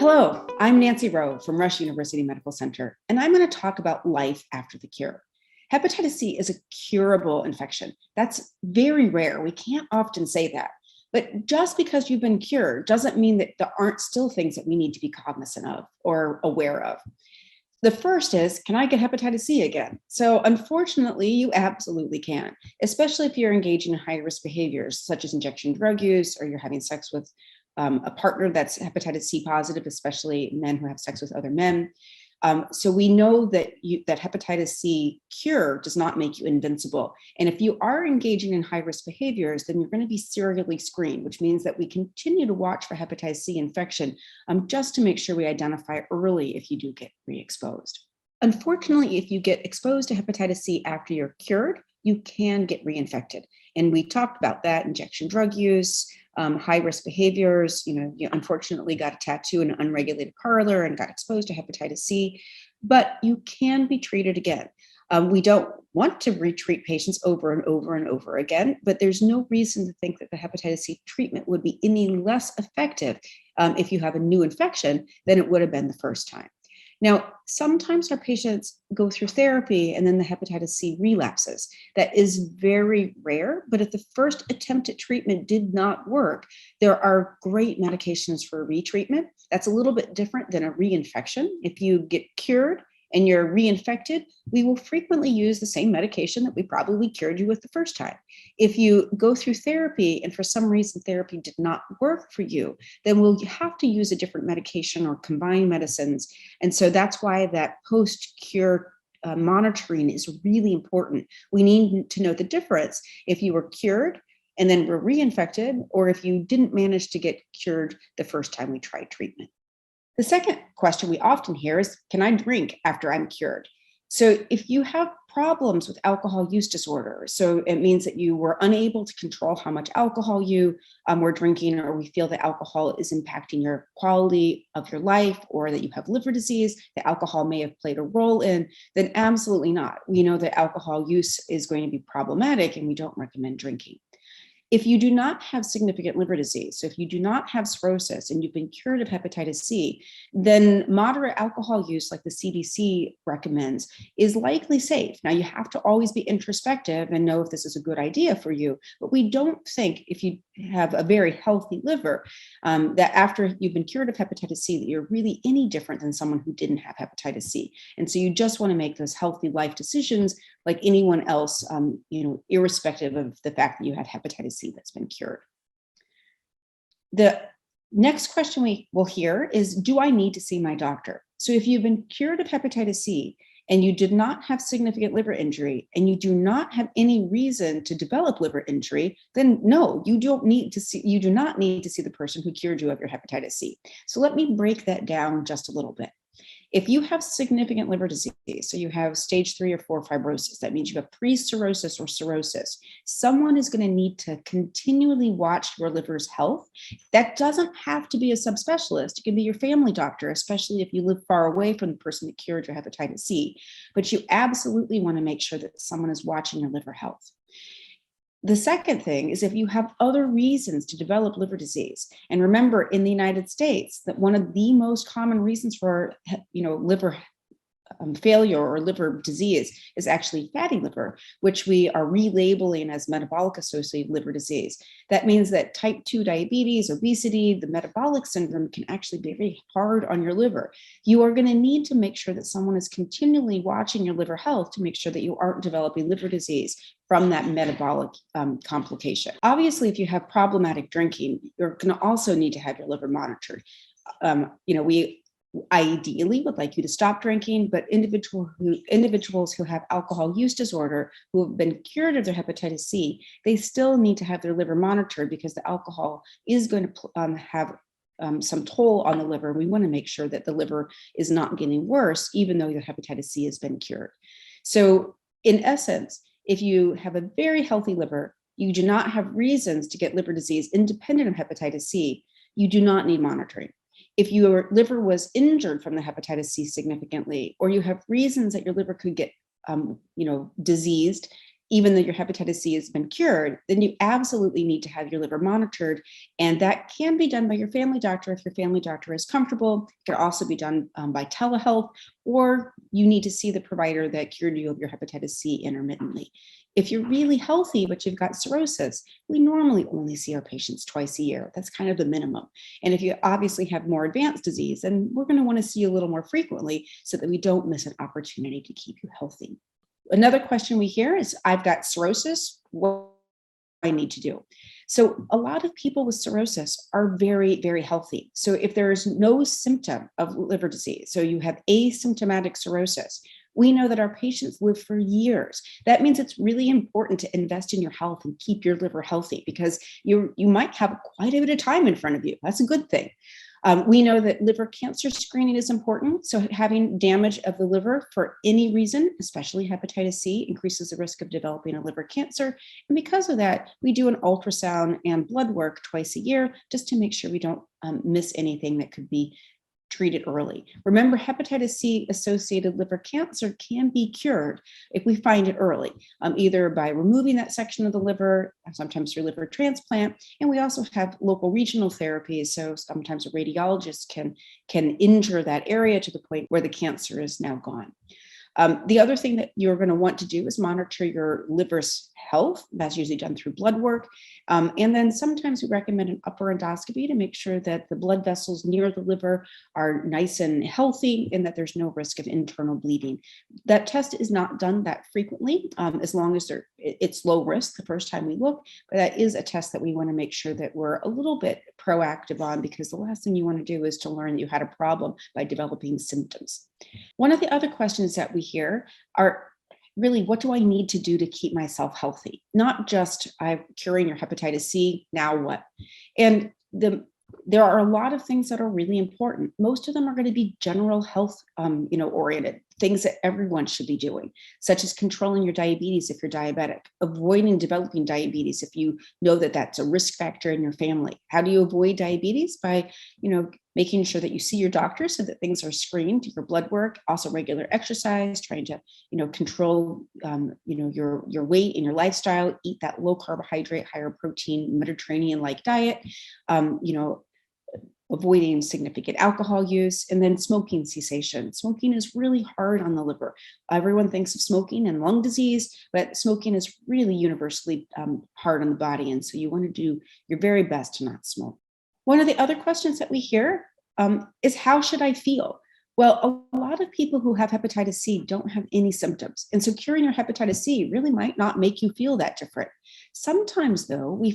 Hello, I'm Nancy Reau from Rush University Medical Center, and I'm going to talk about life after the cure. Hepatitis C is a curable infection. That's very rare. We can't often say that. But just because you've been cured doesn't mean that there aren't still things that we need to be cognizant of or aware of. The first is, can I get hepatitis C again? So unfortunately, you absolutely can, especially if you're engaging in high-risk behaviors such as injection drug use, or you're having sex with a partner that's hepatitis C positive, especially men who have sex with other men. So we know that that hepatitis C cure does not make you invincible. And if you are engaging in high-risk behaviors, then you're going to be serially screened, which means that we continue to watch for hepatitis C infection just to make sure we identify early if you do get re-exposed. Unfortunately, if you get exposed to hepatitis C after you're cured, you can get reinfected. And we talked about that, injection drug use, high-risk behaviors. You unfortunately got a tattoo in an unregulated parlor and got exposed to hepatitis C, but you can be treated again. We don't want to retreat patients over and over and over again, but there's no reason to think that the hepatitis C treatment would be any less effective if you have a new infection than it would have been the first time. Now, sometimes our patients go through therapy and then the hepatitis C relapses. That is very rare, but if the first attempt at treatment did not work, there are great medications for retreatment. That's a little bit different than a reinfection. If you get cured and you're reinfected, we will frequently use the same medication that we probably cured you with the first time. If you go through therapy and for some reason therapy did not work for you, then we'll have to use a different medication or combine medicines. And so that's why that post-cure monitoring is really important. We need to know the difference if you were cured and then were reinfected, or if you didn't manage to get cured the first time we tried treatment. The second question we often hear is, can I drink after I'm cured? So if you have problems with alcohol use disorder, so it means that you were unable to control how much alcohol you were drinking, or we feel that alcohol is impacting your quality of your life, or that you have liver disease that alcohol may have played a role in, then absolutely not. We know that alcohol use is going to be problematic and we don't recommend drinking. If you do not have significant liver disease, so if you do not have cirrhosis and you've been cured of hepatitis C, then moderate alcohol use, like the CDC recommends, is likely safe. Now, you have to always be introspective and know if this is a good idea for you, but we don't think if you have a very healthy liver, that after you've been cured of hepatitis C, that you're really any different than someone who didn't have hepatitis C. And so you just want to make those healthy life decisions like anyone else, irrespective of the fact that you had hepatitis C that's been cured. The next question we will hear is, do I need to see my doctor? So if you've been cured of hepatitis C and you did not have significant liver injury and you do not have any reason to develop liver injury, then no, you do not need to see the person who cured you of your hepatitis C. So let me break that down just a little bit. If you have significant liver disease, so you have stage 3 or 4 fibrosis, that means you have pre-cirrhosis or cirrhosis, someone is going to need to continually watch your liver's health. That doesn't have to be a subspecialist. It can be your family doctor, especially if you live far away from the person that cured your hepatitis C. But you absolutely want to make sure that someone is watching your liver health. The second thing is if you have other reasons to develop liver disease. And remember, in the United States, that one of the most common reasons for liver failure or liver disease is actually fatty liver, which we are relabeling as metabolic associated liver disease. That means that type 2 diabetes, obesity, the metabolic syndrome can actually be very hard on your liver. You are going to need to make sure that someone is continually watching your liver health to make sure that you aren't developing liver disease from that metabolic complication. Obviously, if you have problematic drinking, you're going to also need to have your liver monitored. We ideally would like you to stop drinking, but individuals who have alcohol use disorder, who have been cured of their hepatitis C, they still need to have their liver monitored because the alcohol is going to have some toll on the liver. We want to make sure that the liver is not getting worse, even though your hepatitis C has been cured. So in essence, if you have a very healthy liver, you do not have reasons to get liver disease independent of hepatitis C, you do not need monitoring. If your liver was injured from the hepatitis C significantly, or you have reasons that your liver could get diseased, even though your hepatitis C has been cured, then you absolutely need to have your liver monitored. And that can be done by your family doctor if your family doctor is comfortable. It can also be done by telehealth, or you need to see the provider that cured you of your hepatitis C intermittently. If you're really healthy, but you've got cirrhosis, we normally only see our patients twice a year. That's kind of the minimum. And if you obviously have more advanced disease, then we're going to want to see you a little more frequently so that we don't miss an opportunity to keep you healthy. Another question we hear is, I've got cirrhosis, what do I need to do? So a lot of people with cirrhosis are very, very healthy. So if there is no symptom of liver disease, so you have asymptomatic cirrhosis, we know that our patients live for years. That means it's really important to invest in your health and keep your liver healthy, because you might have quite a bit of time in front of you. That's a good thing. We know that liver cancer screening is important. So having damage of the liver for any reason, especially hepatitis C, increases the risk of developing a liver cancer. And because of that, we do an ultrasound and blood work twice a year just to make sure we don't miss anything that could be treated early. Remember, hepatitis C associated liver cancer can be cured if we find it early, either by removing that section of the liver, sometimes through liver transplant. And we also have local regional therapies. So sometimes a radiologist can injure that area to the point where the cancer is now gone. The other thing that you're going to want to do is monitor your liver's health. That's usually done through blood work. And then sometimes we recommend an upper endoscopy to make sure that the blood vessels near the liver are nice and healthy and that there's no risk of internal bleeding. That test is not done that frequently, as long as it's low risk the first time we look, but that is a test that we want to make sure that we're a little bit proactive on, because the last thing you want to do is to learn that you had a problem by developing symptoms. One of the other questions that we hear are, really, what do I need to do to keep myself healthy? Not just, I'm curing your hepatitis C, now what? And there are a lot of things that are really important. Most of them are going to be general health, oriented, things that everyone should be doing, such as controlling your diabetes if you're diabetic, avoiding developing diabetes if you know that that's a risk factor in your family. How do you avoid diabetes? By, making sure that you see your doctor so that things are screened, your blood work, also regular exercise, trying to, control, your weight and your lifestyle, eat that low carbohydrate, higher protein, Mediterranean-like diet, avoiding significant alcohol use, and then smoking cessation. Smoking is really hard on the liver. Everyone thinks of smoking and lung disease, but smoking is really universally hard on the body. And so you want to do your very best to not smoke. One of the other questions that we hear is, how should I feel? Well, a lot of people who have hepatitis C don't have any symptoms. And so curing your hepatitis C really might not make you feel that different. Sometimes, though, we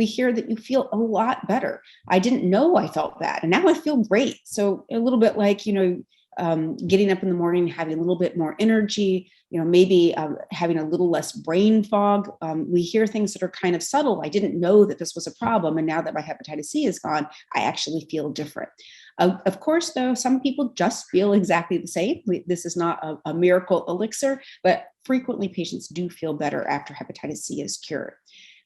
hear that you feel a lot better. I didn't know I felt that, and now I feel great. So a little bit like, getting up in the morning, having a little bit more energy, maybe having a little less brain fog. We hear things that are kind of subtle. I didn't know that this was a problem, and now that my hepatitis C is gone, I actually feel different. Of course, though, some people just feel exactly the same. This is not a miracle elixir, but frequently patients do feel better after hepatitis C is cured.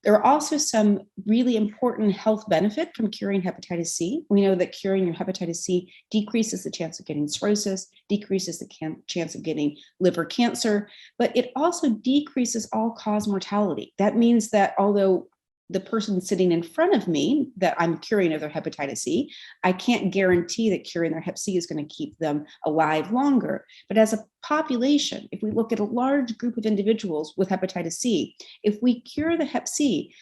There are also some really important health benefit from curing hepatitis C. We know that curing your hepatitis C decreases the chance of getting cirrhosis, decreases the chance of getting liver cancer, but it also decreases all-cause mortality. That means that although the person sitting in front of me that I'm curing of their hepatitis C, I can't guarantee that curing their hep C is going to keep them alive longer. But as a population, if we look at a large group of individuals with hepatitis C, if we cure the hep C,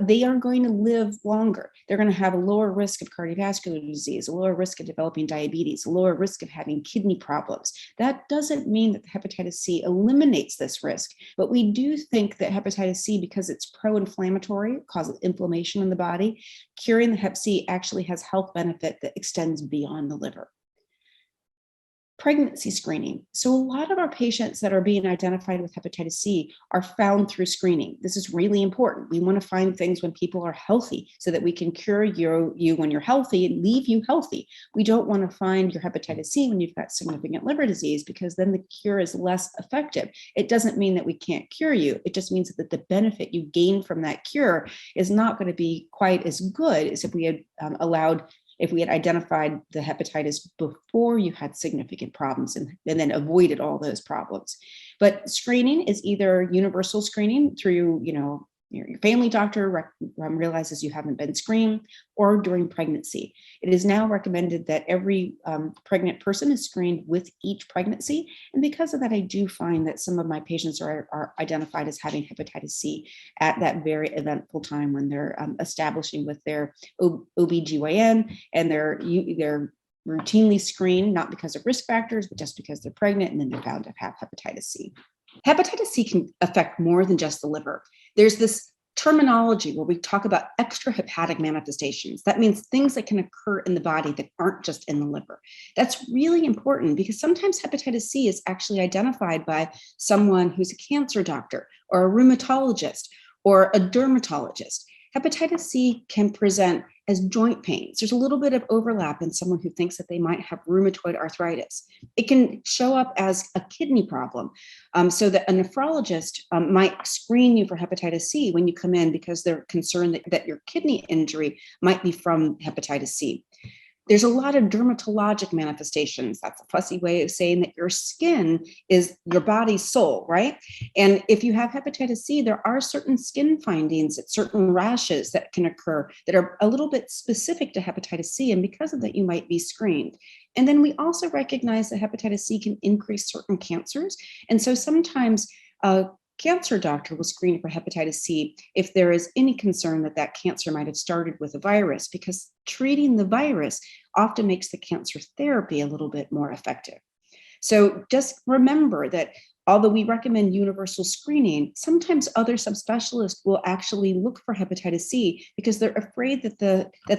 they are going to live longer. They're going to have a lower risk of cardiovascular disease, a lower risk of developing diabetes, a lower risk of having kidney problems. That doesn't mean that the hepatitis C eliminates this risk, but we do think that hepatitis C, because it's pro-inflammatory, causes inflammation in the body, curing the hep C actually has health benefit that extends beyond the liver. Pregnancy screening. So a lot of our patients that are being identified with hepatitis C are found through screening. This is really important. We want to find things when people are healthy so that we can cure you when you're healthy and leave you healthy. We don't want to find your hepatitis C when you've got significant liver disease, because then the cure is less effective. It doesn't mean that we can't cure you. It just means that the benefit you gain from that cure is not going to be quite as good as if we had allowed if we had identified the hepatitis before you had significant problems and then avoided all those problems. But screening is either universal screening through, your family doctor realizes you haven't been screened, or during pregnancy. It is now recommended that every pregnant person is screened with each pregnancy. And because of that, I do find that some of my patients are identified as having hepatitis C at that very eventful time when they're establishing with their OBGYN, and they're routinely screened, not because of risk factors, but just because they're pregnant, and then they're found to have hepatitis C. Hepatitis C can affect more than just the liver. There's this terminology where we talk about extrahepatic manifestations. That means things that can occur in the body that aren't just in the liver. That's really important because sometimes hepatitis C is actually identified by someone who's a cancer doctor or a rheumatologist or a dermatologist. Hepatitis C can present as joint pains. There's a little bit of overlap in someone who thinks that they might have rheumatoid arthritis. It can show up as a kidney problem, so that a nephrologist might screen you for hepatitis C when you come in because they're concerned that your kidney injury might be from hepatitis C. There's a lot of dermatologic manifestations. That's a fussy way of saying that your skin is your body's soul, right? And if you have hepatitis C, there are certain skin findings, certain rashes that can occur that are a little bit specific to hepatitis C. And because of that, you might be screened. And then we also recognize that hepatitis C can increase certain cancers. And so sometimes cancer doctor will screen for hepatitis C if there is any concern that that cancer might have started with a virus, because treating the virus often makes the cancer therapy a little bit more effective. So just remember that although we recommend universal screening, sometimes other subspecialists will actually look for hepatitis C because they're afraid that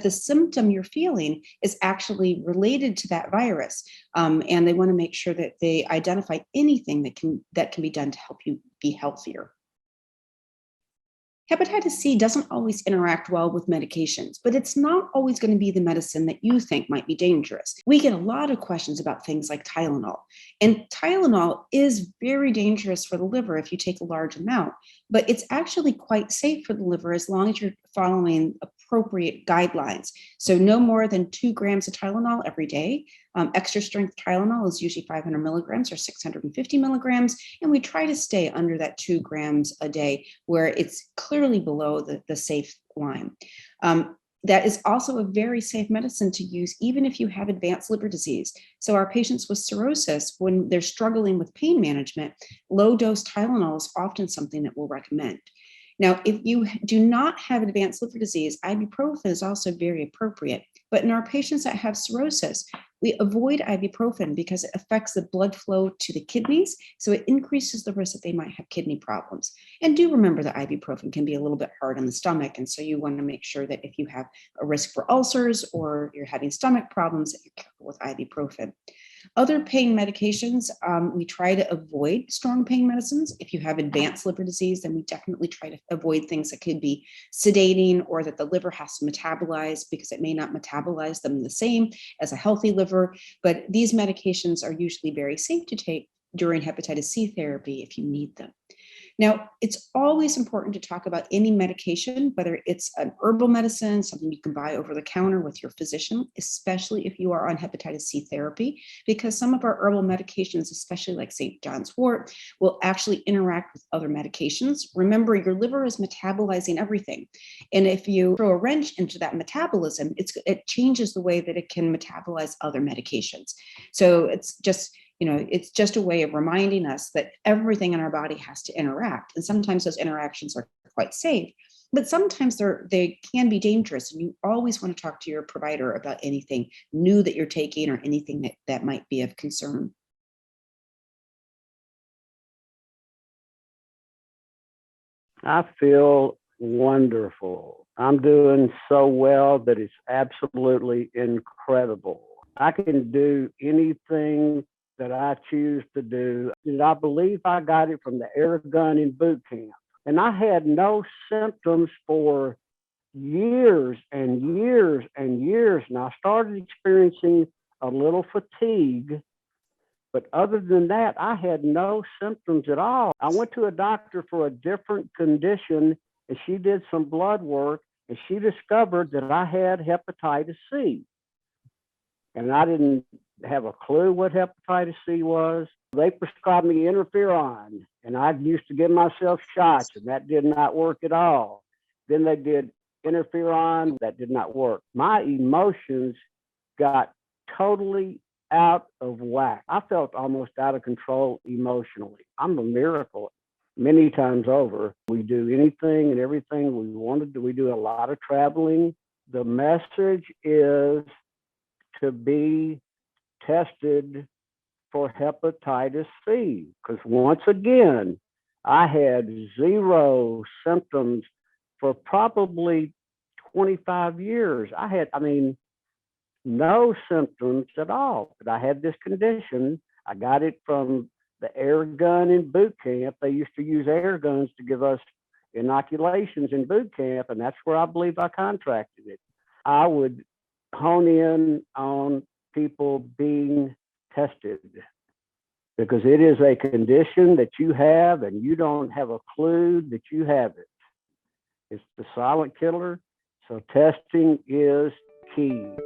the symptom you're feeling is actually related to that virus, and they want to make sure that they identify anything that can be done to help you be healthier. Hepatitis C doesn't always interact well with medications, but it's not always going to be the medicine that you think might be dangerous. We get a lot of questions about things like Tylenol, and Tylenol is very dangerous for the liver if you take a large amount, but it's actually quite safe for the liver as long as you're following appropriate guidelines. So no more than 2 grams of Tylenol every day. Extra strength Tylenol is usually 500 milligrams or 650 milligrams, and we try to stay under that 2 grams a day where it's clearly below the safe line. That is also a very safe medicine to use even if you have advanced liver disease. So our patients with cirrhosis, when they're struggling with pain management, low dose Tylenol is often something that we'll recommend. Now, if you do not have advanced liver disease, ibuprofen is also very appropriate. But in our patients that have cirrhosis, we avoid ibuprofen because it affects the blood flow to the kidneys. So it increases the risk that they might have kidney problems. And do remember that ibuprofen can be a little bit hard on the stomach. And so you want to make sure that if you have a risk for ulcers or you're having stomach problems, that you're careful with ibuprofen. Other pain medications, we try to avoid strong pain medicines. If you have advanced liver disease, then we definitely try to avoid things that could be sedating or that the liver has to metabolize because it may not metabolize them the same as a healthy liver. But these medications are usually very safe to take during hepatitis C therapy if you need them. Now, it's always important to talk about any medication, whether it's an herbal medicine, something you can buy over the counter with your physician, especially if you are on hepatitis C therapy, because some of our herbal medications, especially like St. John's wort, will actually interact with other medications. Remember, your liver is metabolizing everything. And if you throw a wrench into that metabolism, it changes the way that it can metabolize other medications. So it's just a way of reminding us that everything in our body has to interact. And sometimes those interactions are quite safe, but sometimes they can be dangerous. And you always want to talk to your provider about anything new that you're taking or anything that might be of concern. I feel wonderful. I'm doing so well that it's absolutely incredible. I can do anything that I choose to do. And I believe I got it from the air gun in boot camp. And I had no symptoms for years and years and years. And I started experiencing a little fatigue. But other than that, I had no symptoms at all. I went to a doctor for a different condition, and she did some blood work, and she discovered that I had hepatitis C. and I didn't have a clue what hepatitis C was. They prescribed me interferon, and I used to give myself shots, and that did not work at all. Then they did interferon, that did not work. My emotions got totally out of whack. I felt almost out of control emotionally. I'm a miracle many times over. We do anything and everything we want to do. We do a lot of traveling. The message is to be tested for hepatitis C, because once again, I had zero symptoms for probably 25 years. No symptoms at all. But I had this condition. I got it from the air gun in boot camp. They used to use air guns to give us inoculations in boot camp, and that's where I believe I contracted it. I would hone in on people being tested, because it is a condition that you have and you don't have a clue that you have it. It's the silent killer. So testing is key.